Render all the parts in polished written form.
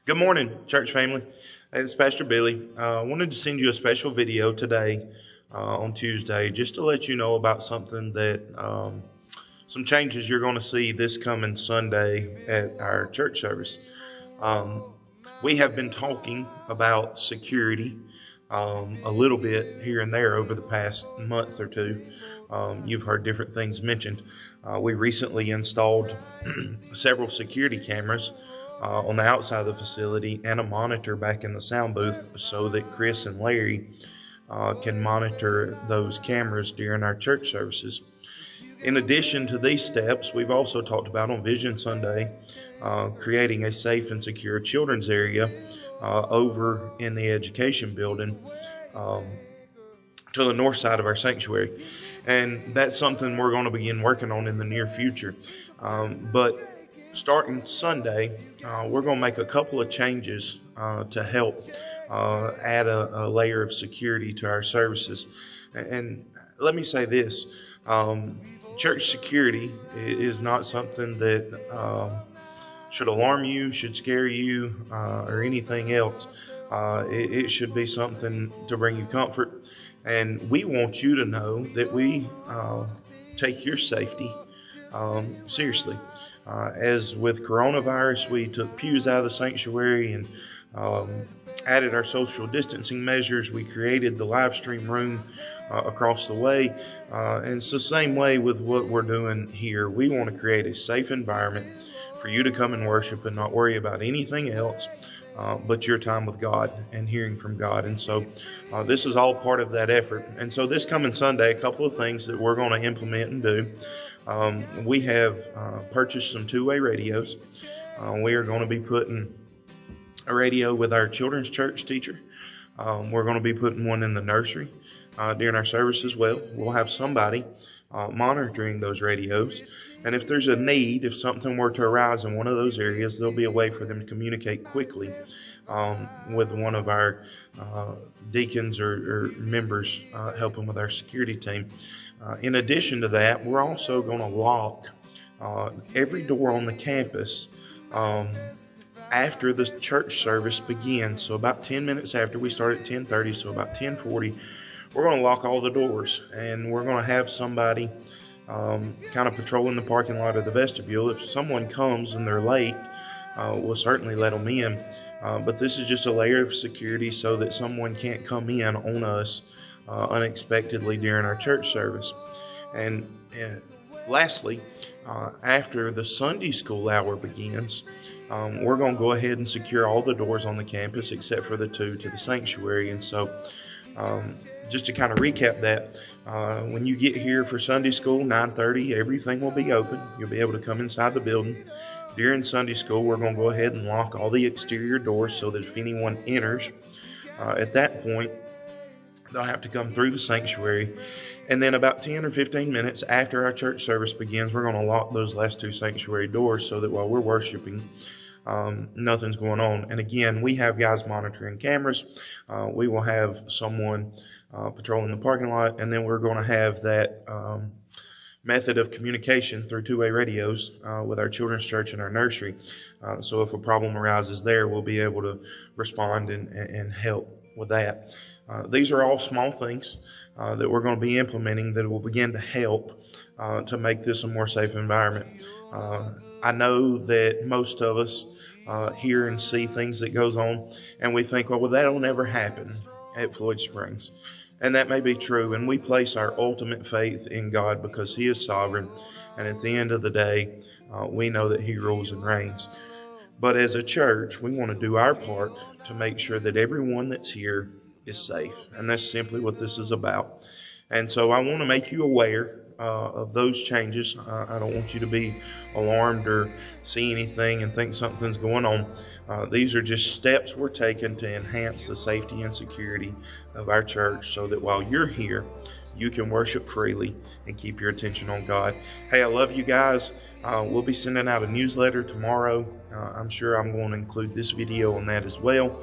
Good morning, church family. Hey, it's Pastor Billy. I wanted to send you a special video today on Tuesday just to let you know about something some changes you're going to see this coming Sunday at our church service. Um, we have been talking about security a little bit here and there over the past month or two. You've heard different things mentioned. We recently installed several security cameras on the outside of the facility and a monitor back in the sound booth so that Chris and Larry can monitor those cameras during our church services. In addition to these steps, we've also talked about on Vision Sunday creating a safe and secure children's area over in the education building to the north side of our sanctuary. And that's something we're going to begin working on in the near future. But starting Sunday, we're going to make a couple of changes to help add a layer of security to our services. And let me say this. Church security is not something that should alarm you, should scare you, or anything else. It should be something to bring you comfort. And we want you to know that we take your safety seriously. As with coronavirus, we took pews out of the sanctuary and added our social distancing measures. We created the live stream room across the way. And it's the same way with what we're doing here. We want to create a safe environment for you to come and worship and not worry about anything else but your time with God and hearing from God. And so this is all part of that effort. And so this coming Sunday, a couple of things that we're going to implement and do. We have purchased some two-way radios. We are going to be putting a radio with our children's church teacher. We're going to be putting one in the nursery during our service as well. We'll have somebody monitoring those radios. And if there's a need, if something were to arise in one of those areas, there'll be a way for them to communicate quickly with one of our deacons or members helping with our security team. In addition to that, we're also going to lock every door on the campus after the church service begins. So about 10 minutes after, we start at 10:30, so about 10:40, we're going to lock all the doors, and we're going to have somebody kind of patrolling the parking lot or the vestibule. If someone comes and they're late, we'll certainly let them in. But this is just a layer of security so that someone can't come in on us unexpectedly during our church service. And lastly, after the Sunday school hour begins, we're going to go ahead and secure all the doors on the campus except for the two to the sanctuary. And so just to kind of recap that, when you get here for Sunday school, 9:30, everything will be open. You'll be able to come inside the building. During Sunday school, we're going to go ahead and lock all the exterior doors so that if anyone enters, at that point, they'll have to come through the sanctuary. And then about 10 or 15 minutes after our church service begins, we're going to lock those last two sanctuary doors so that while we're worshiping, nothing's going on. And again, we have guys monitoring cameras. We will have someone patrolling the parking lot, and then we're going to have that method of communication through two-way radios with our children's church and our nursery. So if a problem arises there, we'll be able to respond and help with that. These are all small things that we're going to be implementing that will begin to help to make this a more safe environment. I know that most of us hear and see things that goes on, and we think, well, that'll never happen at Floyd Springs. And that may be true, and we place our ultimate faith in God because He is sovereign, and at the end of the day, we know that He rules and reigns. But as a church, we want to do our part to make sure that everyone that's here is safe, and that's simply what this is about. And so I want to make you aware of those changes. I don't want you to be alarmed or see anything and think something's going on. These are just steps we're taking to enhance the safety and security of our church so that while you're here, you can worship freely and keep your attention on God. Hey, I love you guys. We'll be sending out a newsletter tomorrow. I'm sure I'm going to include this video on that as well.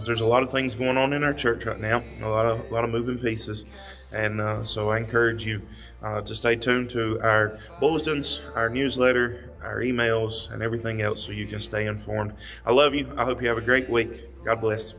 There's a lot of things going on in our church right now, a lot of moving pieces, and so I encourage you to stay tuned to our bulletins, our newsletter, our emails, and everything else so you can stay informed. I love you. I hope you have a great week. God bless.